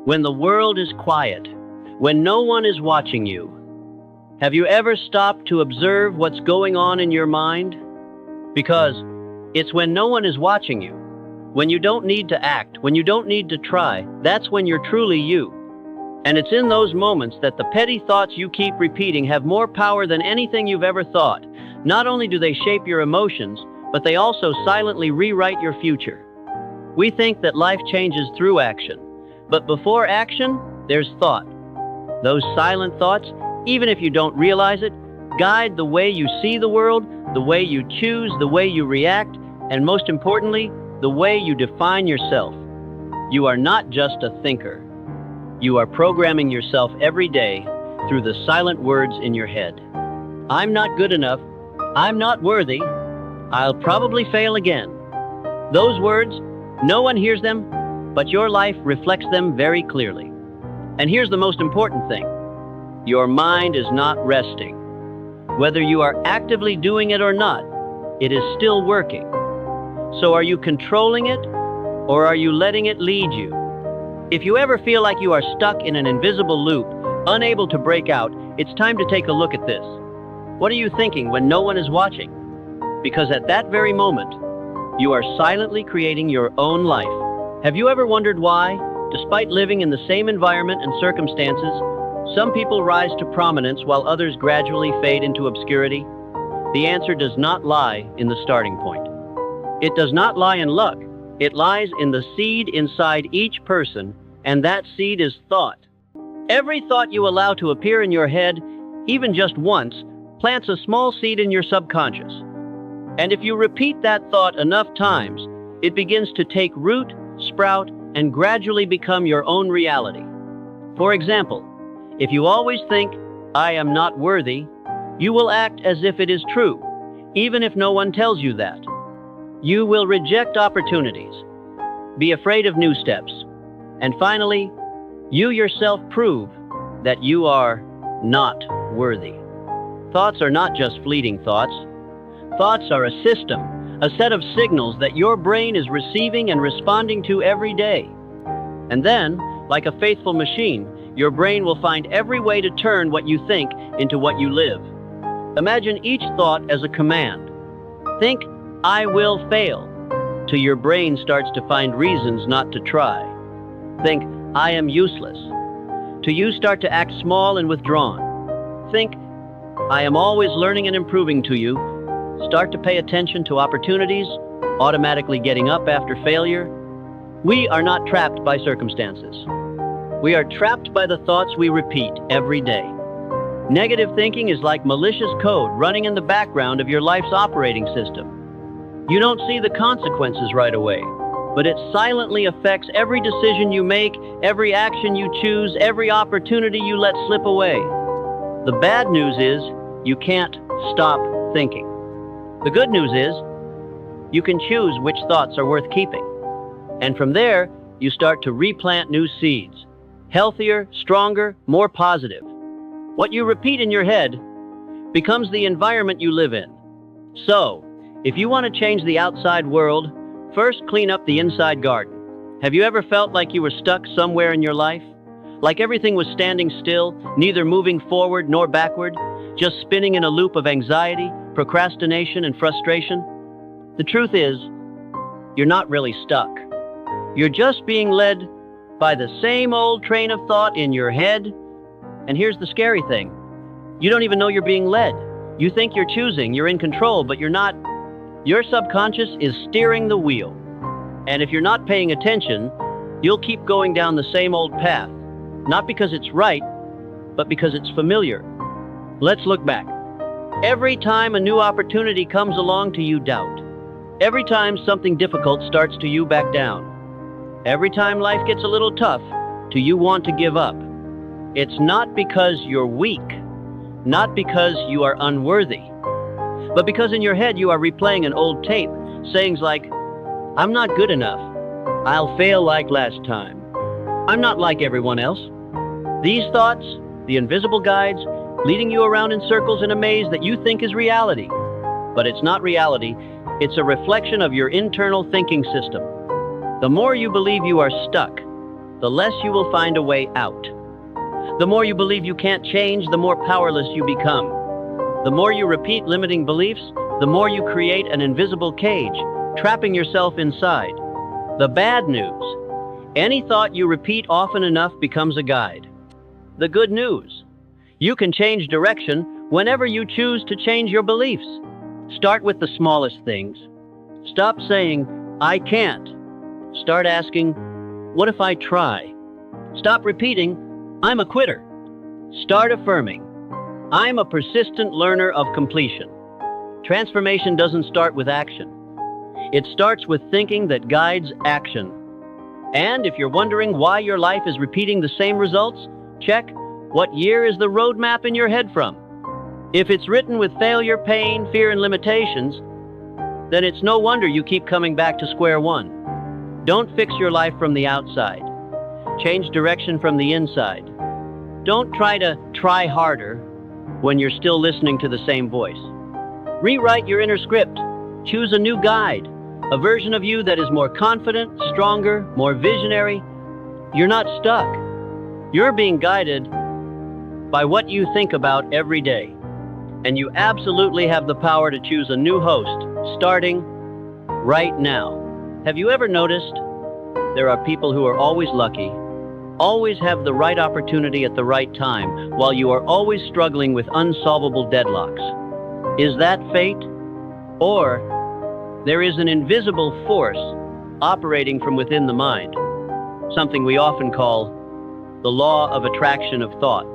when the world is quiet, when no one is watching you. Have you ever stopped to observe what's going on in your mind? Because it's when no one is watching you, when you don't need to act, when you don't need to try, that's when you're truly you. And it's in those moments that the petty thoughts you keep repeating have more power than anything you've ever thought. Not only do they shape your emotions, but they also silently rewrite your future. We think that life changes through action, but before action, there's thought. Those silent thoughts, even if you don't realize it, guide the way you see the world, the way you choose, the way you react, and most importantly, the way you define yourself. You are not just a thinker. You are programming yourself every day through the silent words in your head. I'm not good enough. I'm not worthy. I'll probably fail again. Those words, no one hears them, but your life reflects them very clearly. And here's the most important thing. Your mind is not resting. Whether you are actively doing it or not, it is still working. So are you controlling it, or are you letting it lead you? If you ever feel like you are stuck in an invisible loop, unable to break out, it's time to take a look at this. What are you thinking when no one is watching? Because at that very moment, you are silently creating your own life. Have you ever wondered why, despite living in the same environment and circumstances, some people rise to prominence while others gradually fade into obscurity? The answer does not lie in the starting point. It does not lie in luck. It lies in the seed inside each person, and that seed is thought. Every thought you allow to appear in your head, even just once, plants a small seed in your subconscious. And if you repeat that thought enough times, it begins to take root, sprout, and gradually become your own reality. For example, if you always think, I am not worthy, you will act as if it is true, even if no one tells you that. You will reject opportunities, be afraid of new steps, and finally, you yourself prove that you are not worthy. Thoughts are not just fleeting thoughts. Thoughts are a system, a set of signals that your brain is receiving and responding to every day. And then, like a faithful machine, your brain will find every way to turn what you think into what you live. Imagine each thought as a command. Think, I will fail, till your brain starts to find reasons not to try. Think, I am useless, till you start to act small and withdrawn. Think, I am always learning and improving, to you start to pay attention to opportunities, automatically getting up after failure. We are not trapped by circumstances. We are trapped by the thoughts we repeat every day. Negative thinking is like malicious code running in the background of your life's operating system. You don't see the consequences right away, but it silently affects every decision you make, every action you choose, every opportunity you let slip away. The bad news is, you can't stop thinking. The good news is, you can choose which thoughts are worth keeping. And from there, you start to replant new seeds. Healthier, stronger, more positive. What you repeat in your head becomes the environment you live in. So, if you want to change the outside world, first clean up the inside garden. Have you ever felt like you were stuck somewhere in your life? Like everything was standing still, neither moving forward nor backward, just spinning in a loop of anxiety, procrastination, and frustration? The truth is, you're not really stuck. You're just being led by the same old train of thought in your head. And here's the scary thing. You don't even know you're being led. You think you're choosing, you're in control, but you're not. Your subconscious is steering the wheel. And if you're not paying attention, you'll keep going down the same old path. Not because it's right, but because it's familiar. Let's look back. Every time a new opportunity comes along to you doubt. Every time something difficult starts to you back down. Every time life gets a little tough, do you want to give up? It's not because you're weak, not because you are unworthy, but because in your head you are replaying an old tape, sayings like, I'm not good enough, I'll fail like last time, I'm not like everyone else. These thoughts, the invisible guides, leading you around in circles in a maze that you think is reality. But it's not reality, it's a reflection of your internal thinking system. The more you believe you are stuck, the less you will find a way out. The more you believe you can't change, the more powerless you become. The more you repeat limiting beliefs, the more you create an invisible cage, trapping yourself inside. The bad news: any thought you repeat often enough becomes a guide. The good news: you can change direction whenever you choose to change your beliefs. Start with the smallest things. Stop saying, "I can't." Start asking, "What if I try?" Stop repeating, "I'm a quitter." Start affirming, "I'm a persistent learner of completion." Transformation doesn't start with action. It starts with thinking that guides action. And if you're wondering why your life is repeating the same results, check, what year is the roadmap in your head from? If it's written with failure, pain, fear, and limitations, then it's no wonder you keep coming back to square one. Don't fix your life from the outside. Change direction from the inside. Don't try to try harder when you're still listening to the same voice. Rewrite your inner script. Choose a new guide, a version of you that is more confident, stronger, more visionary. You're not stuck. You're being guided by what you think about every day. And you absolutely have the power to choose a new host, starting right now. Have you ever noticed there are people who are always lucky, always have the right opportunity at the right time, while you are always struggling with unsolvable deadlocks? Is that fate? Or there is an invisible force operating from within the mind, something we often call the law of attraction of thought.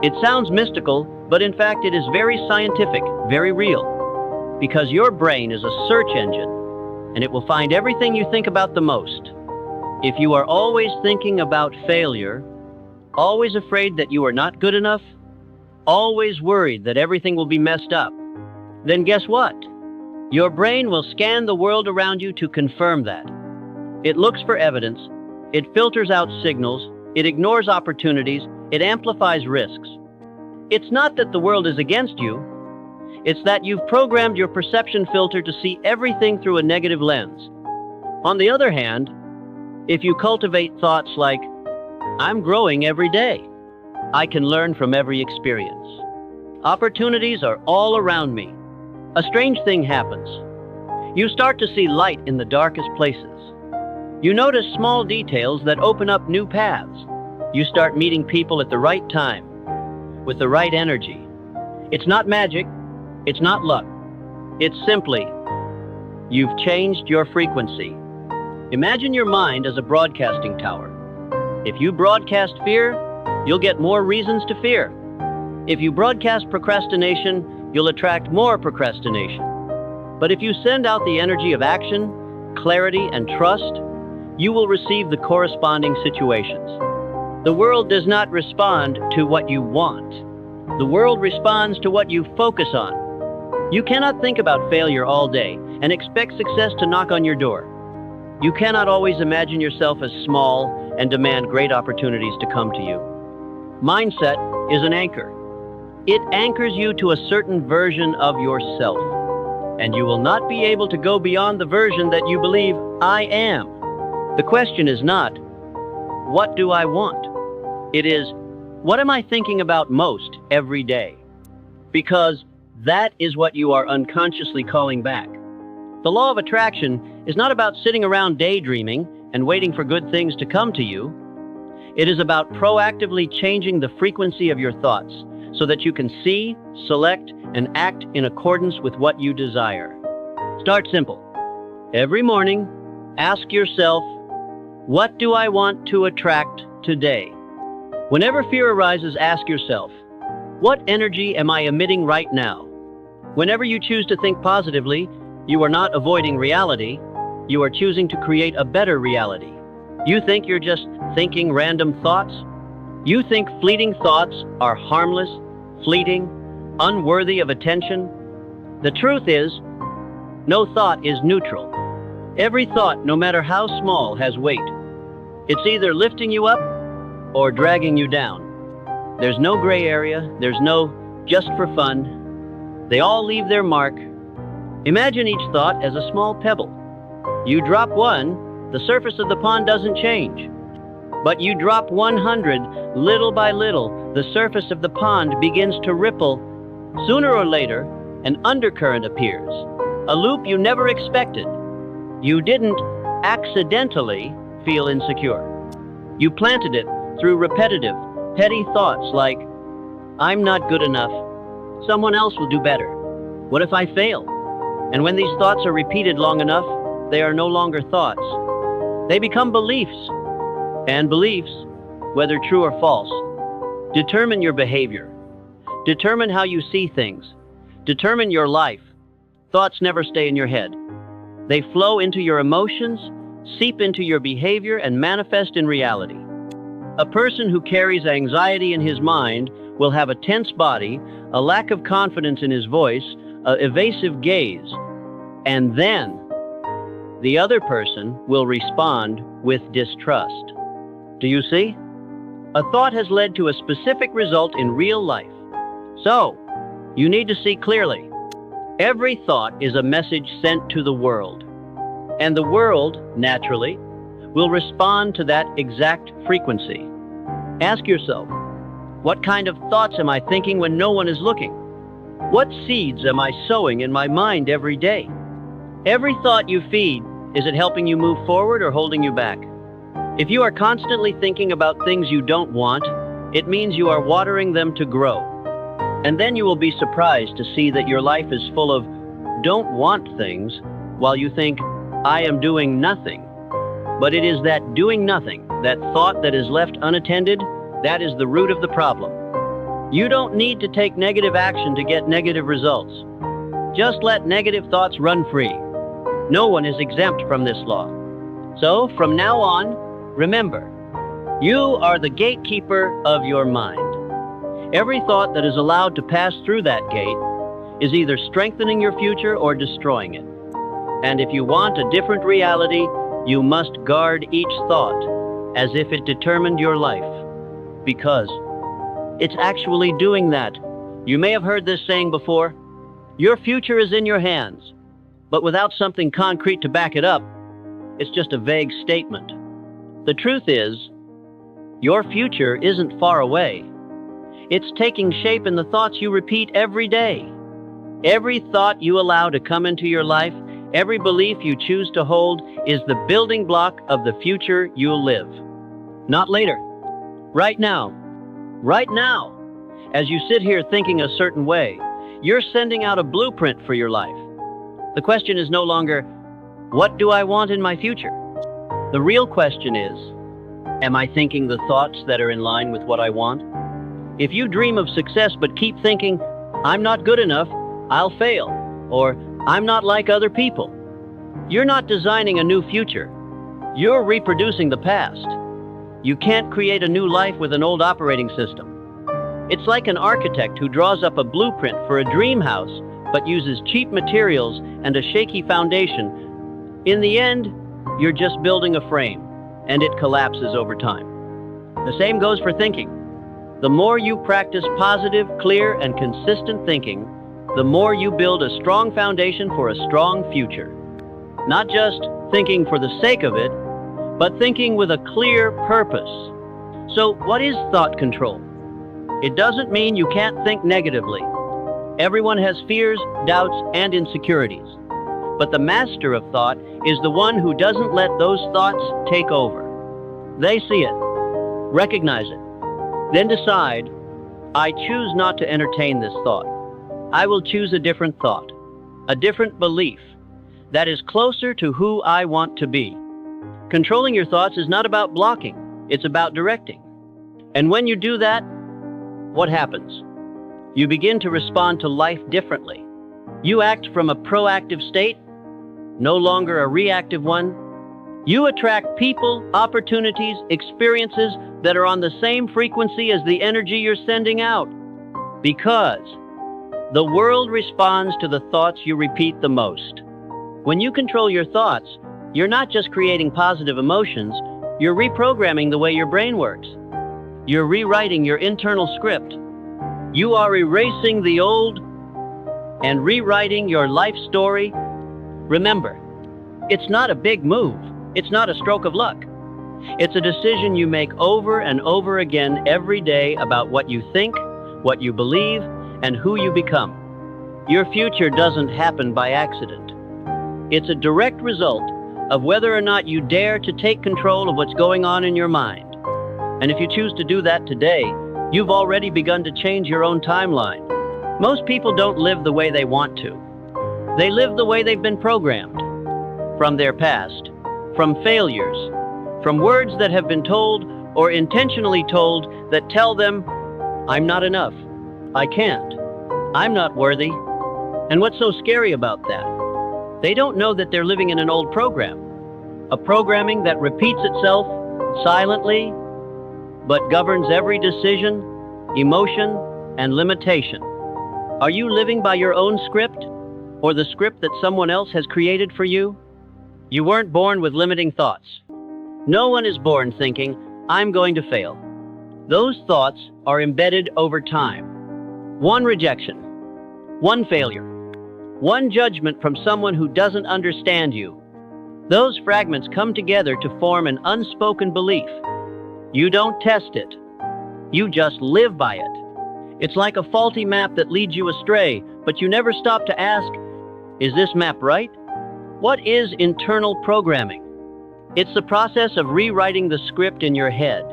It sounds mystical, but in fact it is very scientific, very real, because your brain is a search engine, and it will find everything you think about the most. If you are always thinking about failure, always afraid that you are not good enough, always worried that everything will be messed up, then guess what? Your brain will scan the world around you to confirm that. It looks for evidence, it filters out signals, it ignores opportunities, it amplifies risks. It's not that the world is against you, it's that you've programmed your perception filter to see everything through a negative lens. On the other hand, if you cultivate thoughts like, "I'm growing every day. I can learn from every experience. Opportunities are all around me," a strange thing happens. You start to see light in the darkest places. You notice small details that open up new paths. You start meeting people at the right time, with the right energy. It's not magic, it's not luck. It's simply, you've changed your frequency. Imagine your mind as a broadcasting tower. If you broadcast fear, you'll get more reasons to fear. If you broadcast procrastination, you'll attract more procrastination. But if you send out the energy of action, clarity, and trust, you will receive the corresponding situations. The world does not respond to what you want. The world responds to what you focus on. You cannot think about failure all day and expect success to knock on your door. You cannot always imagine yourself as small and demand great opportunities to come to you. Mindset is an anchor. It anchors you to a certain version of yourself, and you will not be able to go beyond the version that you believe, "I am." The question is not, "What do I want?" It is, "What am I thinking about most every day?" Because that is what you are unconsciously calling back. The law of attraction is not about sitting around daydreaming and waiting for good things to come to you. It is about proactively changing the frequency of your thoughts so that you can see, select, and act in accordance with what you desire. Start simple. Every morning, ask yourself, "What do I want to attract today?" Whenever fear arises, ask yourself, "What energy am I emitting right now?" Whenever you choose to think positively, you are not avoiding reality, you are choosing to create a better reality. You think you're just thinking random thoughts? You think fleeting thoughts are harmless, fleeting, unworthy of attention? The truth is, no thought is neutral. Every thought, no matter how small, has weight. It's either lifting you up or dragging you down. There's no gray area, there's no just for fun. They all leave their mark. Imagine each thought as a small pebble. You drop one, the surface of the pond doesn't change. But you drop 100, little by little, the surface of the pond begins to ripple. Sooner or later, an undercurrent appears, a loop you never expected. You didn't accidentally feel insecure. You planted it through repetitive, petty thoughts like, I'm not good enough. Someone else will do better. What if I fail? And when these thoughts are repeated long enough, they are no longer thoughts. They become beliefs. And beliefs, whether true or false, determine your behavior, determine how you see things, determine your life. Thoughts never stay in your head. They flow into your emotions, seep into your behavior, and manifest in reality. A person who carries anxiety in his mind will have a tense body, a lack of confidence in his voice, an evasive gaze, and then the other person will respond with distrust. Do you see? A thought has led to a specific result in real life. So, you need to see clearly. Every thought is a message sent to the world. And the world, naturally, will respond to that exact frequency. Ask yourself, what kind of thoughts am I thinking when no one is looking? What seeds am I sowing in my mind every day? Every thought you feed, is it helping you move forward or holding you back? If you are constantly thinking about things you don't want, it means you are watering them to grow. And then you will be surprised to see that your life is full of don't want things while you think, I am doing nothing. But it is that doing nothing, that thought that is left unattended, that is the root of the problem. You don't need to take negative action to get negative results. Just let negative thoughts run free. No one is exempt from this law. So, from now on, remember, you are the gatekeeper of your mind. Every thought that is allowed to pass through that gate is either strengthening your future or destroying it. And if you want a different reality, you must guard each thought as if it determined your life. Because it's actually doing that. You may have heard this saying before, your future is in your hands, but without something concrete to back it up, it's just a vague statement. The truth is, your future isn't far away. It's taking shape in the thoughts you repeat every day. Every thought you allow to come into your life, every belief you choose to hold, is the building block of the future you'll live. Not later. Right now. Right now. As you sit here thinking a certain way, you're sending out a blueprint for your life. The question is no longer, what do I want in my future? The real question is, am I thinking the thoughts that are in line with what I want? If you dream of success but keep thinking, I'm not good enough, I'll fail, or I'm not like other people, you're not designing a new future. You're reproducing the past. You can't create a new life with an old operating system. It's like an architect who draws up a blueprint for a dream house but uses cheap materials and a shaky foundation. In the end, you're just building a frame, and it collapses over time. The same goes for thinking. The more you practice positive, clear, and consistent thinking, the more you build a strong foundation for a strong future. Not just thinking for the sake of it, but thinking with a clear purpose. So, what is thought control? It doesn't mean you can't think negatively. Everyone has fears, doubts, and insecurities. But the master of thought is the one who doesn't let those thoughts take over. They see it, recognize it, then decide, I choose not to entertain this thought. I will choose a different thought, a different belief that is closer to who I want to be. Controlling your thoughts is not about blocking, it's about directing. And when you do that, what happens? You begin to respond to life differently. You act from a proactive state, no longer a reactive one. You attract people, opportunities, experiences that are on the same frequency as the energy you're sending out. Because the world responds to the thoughts you repeat the most. When you control your thoughts, you're not just creating positive emotions, you're reprogramming the way your brain works. You're rewriting your internal script. You are erasing the old and rewriting your life story. Remember, it's not a big move. It's not a stroke of luck. It's a decision you make over and over again every day about what you think, what you believe, and who you become. Your future doesn't happen by accident. It's a direct result of whether or not you dare to take control of what's going on in your mind. And if you choose to do that today, you've already begun to change your own timeline. Most people don't live the way they want to. They live the way they've been programmed. From their past, from failures, from words that have been told or intentionally told that tell them, I'm not enough, I can't, I'm not worthy. And what's so scary about that? They don't know that they're living in an old program, a programming that repeats itself silently, but governs every decision, emotion, and limitation. Are you living by your own script, or the script that someone else has created for you? You weren't born with limiting thoughts. No one is born thinking, I'm going to fail. Those thoughts are embedded over time. One rejection, one failure, one judgment from someone who doesn't understand you. Those fragments come together to form an unspoken belief. You don't test it. You just live by it. It's like a faulty map that leads you astray, but you never stop to ask, is this map right? What is internal programming? It's the process of rewriting the script in your head,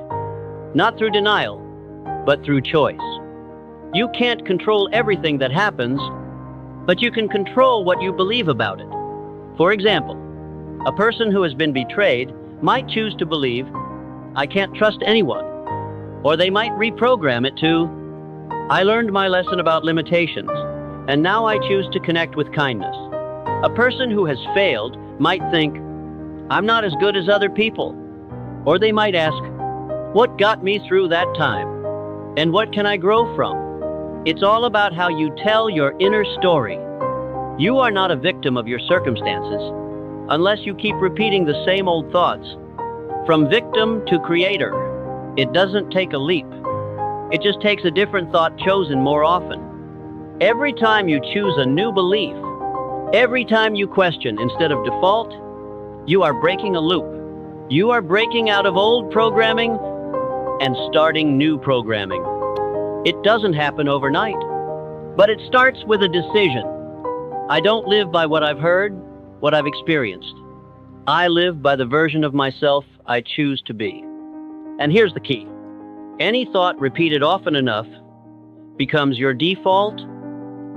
not through denial, but through choice. You can't control everything that happens, but you can control what you believe about it. For example, a person who has been betrayed might choose to believe, I can't trust anyone. Or they might reprogram it to, I learned my lesson about limitations, and now I choose to connect with kindness. A person who has failed might think, I'm not as good as other people. Or they might ask, what got me through that time? And what can I grow from? It's all about how you tell your inner story. You are not a victim of your circumstances unless you keep repeating the same old thoughts. From victim to creator, it doesn't take a leap. It just takes a different thought chosen more often. Every time you choose a new belief, every time you question instead of default, you are breaking a loop. You are breaking out of old programming and starting new programming. It doesn't happen overnight, but it starts with a decision. I don't live by what I've heard, what I've experienced. I live by the version of myself I choose to be. And here's the key. Any thought repeated often enough becomes your default.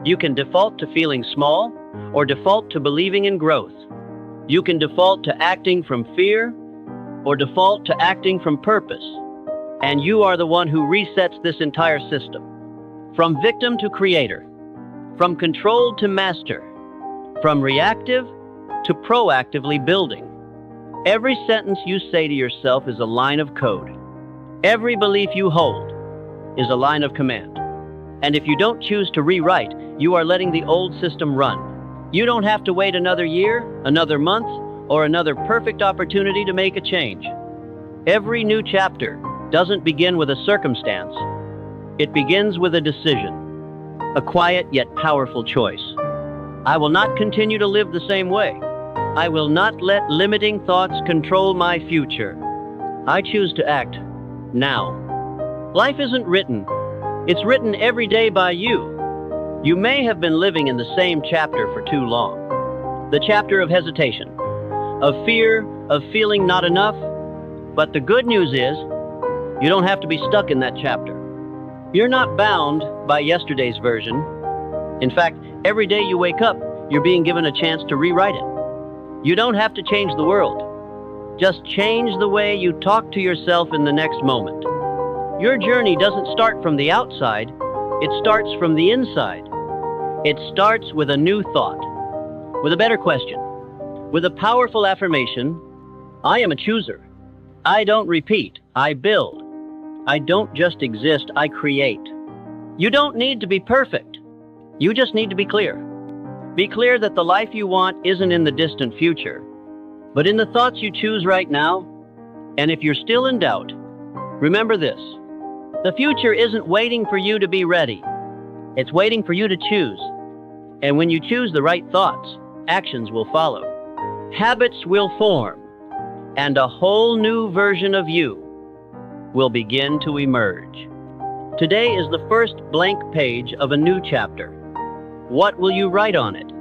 You can default to feeling small or default to believing in growth. You can default to acting from fear or default to acting from purpose. And you are the one who resets this entire system. From victim to creator, from controlled to master, from reactive to proactively building. Every sentence you say to yourself is a line of code. Every belief you hold is a line of command. And if you don't choose to rewrite, you are letting the old system run. You don't have to wait another year, another month, or another perfect opportunity to make a change. Every new chapter doesn't begin with a circumstance. It begins with a decision, a quiet yet powerful choice. I will not continue to live the same way. I will not let limiting thoughts control my future. I choose to act now. Life isn't written. It's written every day by you. You may have been living in the same chapter for too long. The chapter of hesitation, of fear, of feeling not enough. But the good news is, you don't have to be stuck in that chapter. You're not bound by yesterday's version. In fact, every day you wake up, you're being given a chance to rewrite it. You don't have to change the world. Just change the way you talk to yourself in the next moment. Your journey doesn't start from the outside, it starts from the inside. It starts with a new thought, with a better question, with a powerful affirmation. I am a chooser. I don't repeat, I build. I don't just exist, I create. You don't need to be perfect. You just need to be clear. Be clear that the life you want isn't in the distant future, but in the thoughts you choose right now. And if you're still in doubt, remember this. The future isn't waiting for you to be ready. It's waiting for you to choose. And when you choose the right thoughts, actions will follow. Habits will form. and a whole new version of you will begin to emerge. Today is the first blank page of a new chapter. What will you write on it?